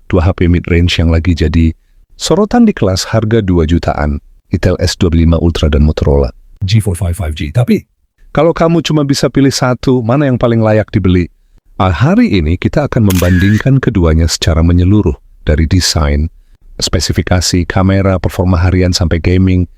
dua HP mid-range yang lagi jadi sorotan di kelas harga 2 jutaan, Intel S25 Ultra dan Motorola G45 5G. Tapi kalau kamu cuma bisa pilih satu, mana yang paling layak dibeli? Hari ini kita akan membandingkan keduanya secara menyeluruh, dari desain, spesifikasi, kamera, performa harian sampai gaming,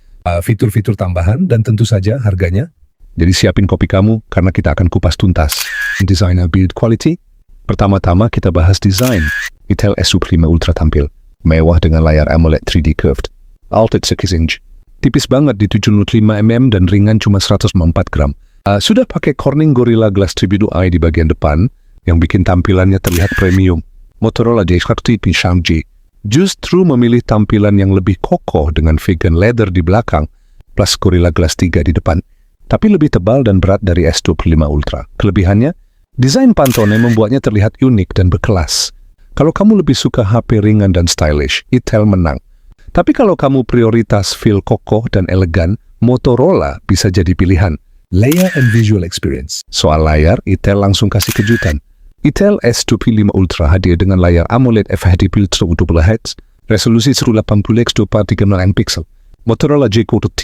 fitur-fitur tambahan, dan tentu saja harganya. Jadi siapin kopi kamu, karena kita akan kupas tuntas. Designer build quality. Pertama-tama kita bahas desain. Intel S25 Ultra tampil mewah dengan layar AMOLED 3D curved, ALTUD 6 inch. Tipis banget di 705 mm dan ringan cuma 104 gram. Sudah pakai Corning Gorilla Glass Tribute Eye di bagian depan, yang bikin tampilannya terlihat premium. Motorola G30 5G justru memilih tampilan yang lebih kokoh dengan vegan leather di belakang, plus Gorilla Glass 3 di depan, tapi lebih tebal dan berat dari S25 Ultra. Kelebihannya, desain Pantone membuatnya terlihat unik dan berkelas. Kalau kamu lebih suka HP ringan dan stylish, Intel menang. Tapi kalau kamu prioritas feel kokoh dan elegan, Motorola bisa jadi pilihan. Layer and visual experience. Soal layar, Intel langsung kasih kejutan. Intel S25 Ultra hadir dengan layar AMOLED FHD Ultra UHD, resolusi 1080x 236 pixel. Motorola G40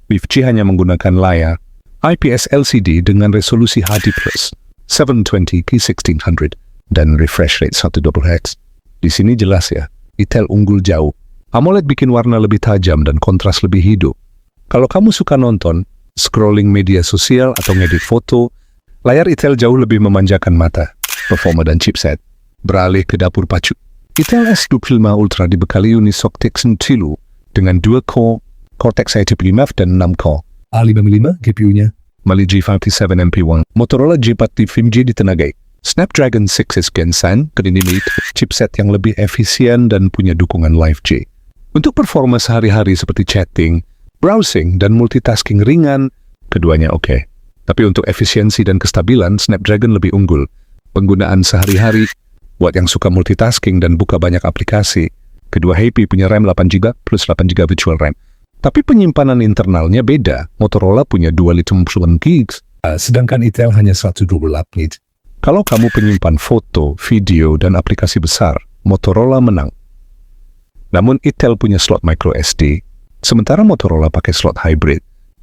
5G hanya menggunakan layar IPS LCD dengan resolusi HD+, 720x1600, dan refresh rate 120 Hz. Di sini jelas ya, Intel unggul jauh. AMOLED bikin warna lebih tajam dan kontras lebih hidup. Kalau kamu suka nonton, scrolling media sosial atau ngedit foto, layar Intel jauh lebih memanjakan mata. Performa dan chipset beralih ke dapur pacu. Intel S25 Ultra dibekali unit Tensor Tilu dengan 2 core Cortex A55 dan 6 core A55 GPU-nya. Mali G57 MP1. Motorola G40 5G ditenagai Snapdragon 6 Gen 9 kedinimit chipset yang lebih efisien dan punya dukungan Live J. Untuk performa sehari-hari seperti chatting, browsing, dan multitasking ringan, keduanya oke. Tapi untuk efisiensi dan kestabilan, Snapdragon lebih unggul. Penggunaan sehari-hari, buat yang suka multitasking dan buka banyak aplikasi, kedua HP punya RAM 8GB plus 8GB virtual RAM. Tapi penyimpanan internalnya beda. Motorola punya 256GB, sedangkan Intel hanya 128GB. Kalau kamu penyimpan foto, video, dan aplikasi besar, Motorola menang. Namun Intel punya slot micro SD, sementara Motorola pakai slot hybrid.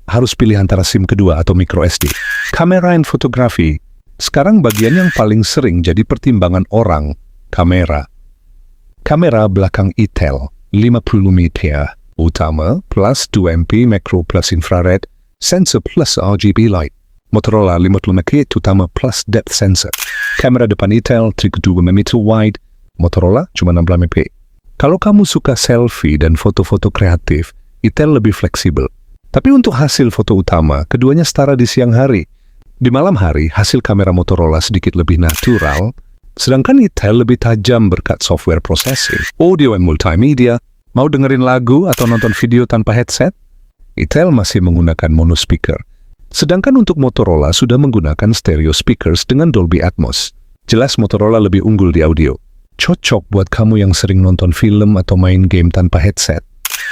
Harus pilih antara SIM kedua atau micro SD. Kamera and fotografi. Sekarang bagian yang paling sering jadi pertimbangan orang, kamera. Kamera belakang Intel, 50 MP, utama, plus 2MP macro plus infrared, sensor plus RGB light. Motorola 50 MP utama plus depth sensor. Kamera depan Intel 32mm wide, Motorola cuma 16 MP. Kalau kamu suka selfie dan foto-foto kreatif, Intel lebih fleksibel. Tapi untuk hasil foto utama, keduanya setara di siang hari. Di malam hari, hasil kamera Motorola sedikit lebih natural, sedangkan Intel lebih tajam berkat software processing, audio and multimedia. Mau dengerin lagu atau nonton video tanpa headset? Intel masih menggunakan mono speaker. Sedangkan untuk Motorola sudah menggunakan stereo speakers dengan Dolby Atmos. Jelas Motorola lebih unggul di audio. Cocok buat kamu yang sering nonton film atau main game tanpa headset.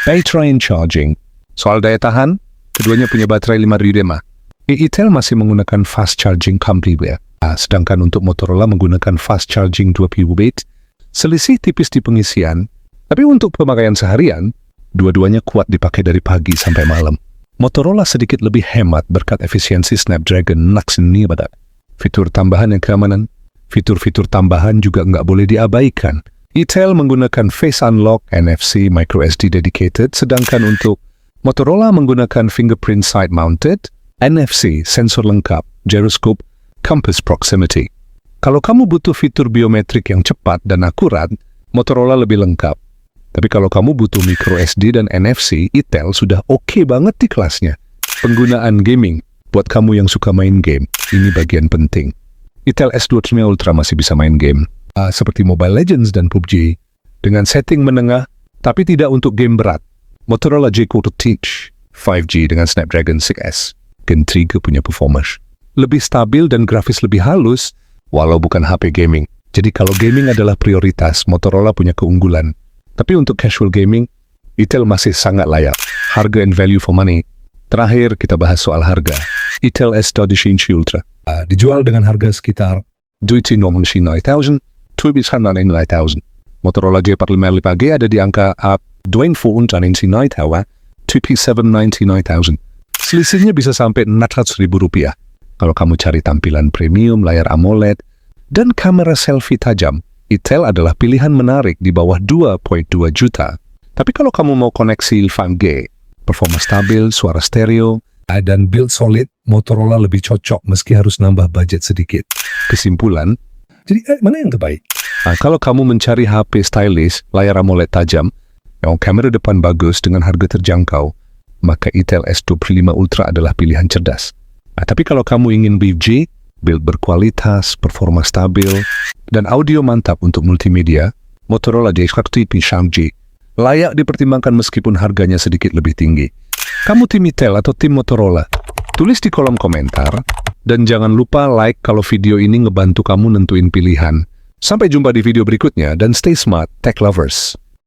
Battery and charging. Soal daya tahan, keduanya punya baterai 5000 mAh. Intel masih menggunakan fast charging complete, sedangkan untuk Motorola menggunakan fast charging 20W. Selisih tipis di pengisian, tapi untuk pemakaian seharian, dua-duanya kuat dipakai dari pagi sampai malam. Motorola sedikit lebih hemat berkat efisiensi Snapdragon 6 Fitur tambahan yang keamanan, fitur-fitur tambahan juga nggak boleh diabaikan. Intel menggunakan Face Unlock NFC microSD dedicated, sedangkan untuk Motorola menggunakan fingerprint side-mounted, NFC, sensor lengkap, gyroscope, compass proximity. Kalau kamu butuh fitur biometrik yang cepat dan akurat, Motorola lebih lengkap. Tapi kalau kamu butuh micro SD dan NFC, Intel sudah oke banget di kelasnya. Penggunaan gaming, buat kamu yang suka main game, ini bagian penting. Intel S25 Ultra masih bisa main game, seperti Mobile Legends dan PUBG, dengan setting menengah, tapi tidak untuk game berat. Motorola G40 5G dengan Snapdragon 6S. Gen 3 punya performance lebih stabil dan grafis lebih halus, walau bukan HP gaming. Jadi kalau gaming adalah prioritas, Motorola punya keunggulan. Tapi untuk casual gaming, Intel masih sangat layak. Harga and value for money. Terakhir, kita bahas soal harga. Intel S25 Ultra dijual dengan harga sekitar 299,000, 299,000. Motorola J45G ada di angka 299,000 2P799,000. Selisihnya bisa sampai Rp400,000. Kalau kamu cari tampilan premium, layar AMOLED, dan kamera selfie tajam, Itel adalah pilihan menarik di bawah 2.2 juta. Tapi kalau kamu mau koneksi 5G, performa stabil, suara stereo, Dan build solid, Motorola lebih cocok meski harus nambah budget sedikit. kesimpulan, Jadi mana yang terbaik? kalau kamu mencari HP stylish, layar AMOLED tajam, yang kamera depan bagus dengan harga terjangkau, maka Itel S25 Ultra adalah pilihan cerdas. Tapi kalau kamu ingin BG, build berkualitas, performa stabil, dan audio mantap untuk multimedia, Motorola J45G layak dipertimbangkan meskipun harganya sedikit lebih tinggi. Kamu tim Itel atau tim Motorola? Tulis di kolom komentar, dan jangan lupa like kalau video ini ngebantu kamu nentuin pilihan. Sampai jumpa di video berikutnya, dan stay smart, tech lovers.